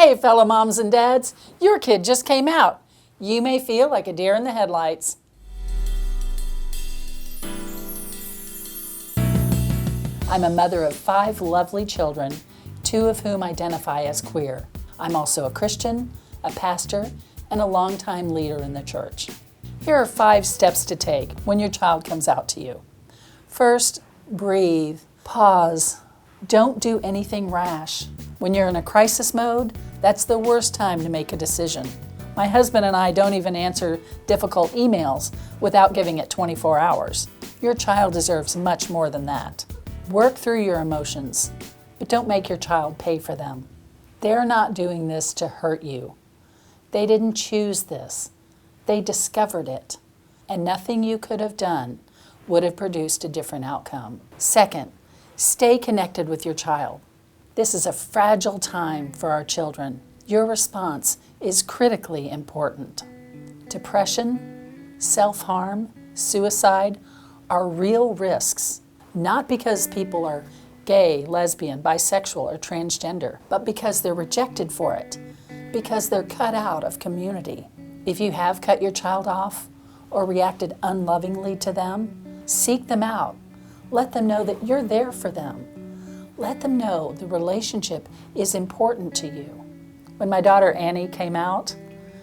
Hey, fellow moms and dads, your kid just came out. You may feel like a deer in the headlights. I'm a mother of 5 lovely children, 2 of whom identify as queer. I'm also a Christian, a pastor, and a longtime leader in the church. Here are 5 steps to take when your child comes out to you. First, breathe, pause. Don't do anything rash. When you're in a crisis mode, that's the worst time to make a decision. My husband and I don't even answer difficult emails without giving it 24 hours. Your child deserves much more than that. Work through your emotions, but don't make your child pay for them. They're not doing this to hurt you. They didn't choose this. They discovered it, and nothing you could have done would have produced a different outcome. Second, stay connected with your child. This is a fragile time for our children. Your response is critically important. Depression, self-harm, suicide are real risks, not because people are gay, lesbian, bisexual, or transgender, but because they're rejected for it, because they're cut out of community. If you have cut your child off or reacted unlovingly to them, seek them out. Let them know that you're there for them. Let them know the relationship is important to you. When my daughter Annie came out,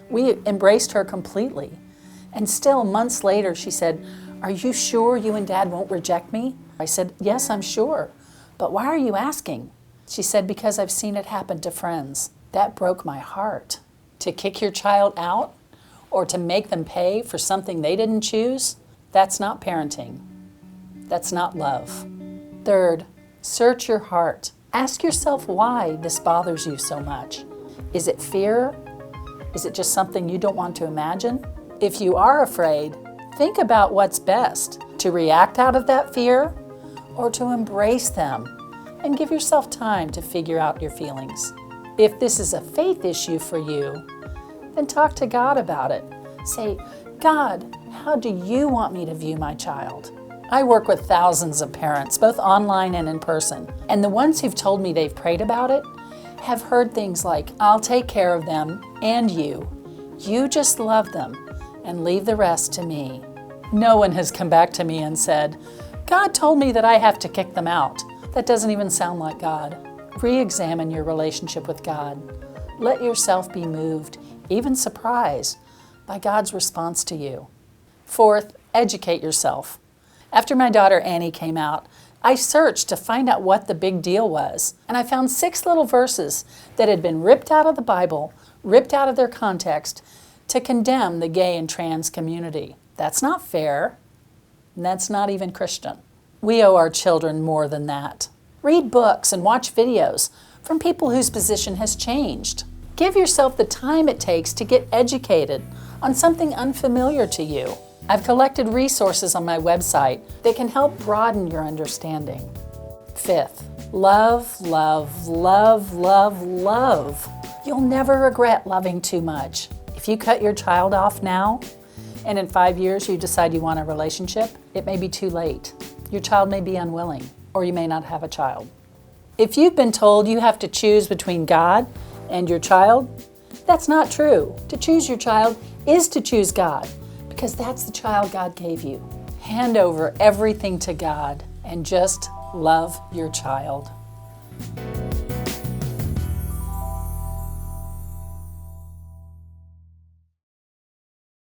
we embraced her completely. And still months later she said, "Are you sure you and Dad won't reject me?" I said, "Yes, I'm sure. But why are you asking?" She said, "Because I've seen it happen to friends." That broke my heart. To kick your child out or to make them pay for something they didn't choose, that's not parenting. That's not love. Third, search your heart. Ask yourself why this bothers you so much. Is it fear? Is it just something you don't want to imagine? If you are afraid, think about what's best, to react out of that fear or to embrace them and give yourself time to figure out your feelings. If this is a faith issue for you, then talk to God about it. Say, "God, how do you want me to view my child?" I work with thousands of parents, both online and in person, and the ones who've told me they've prayed about it have heard things like, "I'll take care of them and you. You just love them and leave the rest to me." No one has come back to me and said, "God told me that I have to kick them out." That doesn't even sound like God. Re-examine your relationship with God. Let yourself be moved, even surprised, by God's response to you. Fourth, educate yourself. After my daughter Annie came out, I searched to find out what the big deal was, and I found 6 little verses that had been ripped out of the Bible, ripped out of their context, to condemn the gay and trans community. That's not fair, and that's not even Christian. We owe our children more than that. Read books and watch videos from people whose position has changed. Give yourself the time it takes to get educated on something unfamiliar to you. I've collected resources on my website that can help broaden your understanding. Fifth, love, love, love, love, love. You'll never regret loving too much. If you cut your child off now, and in 5 years you decide you want a relationship, it may be too late. Your child may be unwilling, or you may not have a child. If you've been told you have to choose between God and your child, that's not true. To choose your child is to choose God, because that's the child God gave you. Hand over everything to God and just love your child.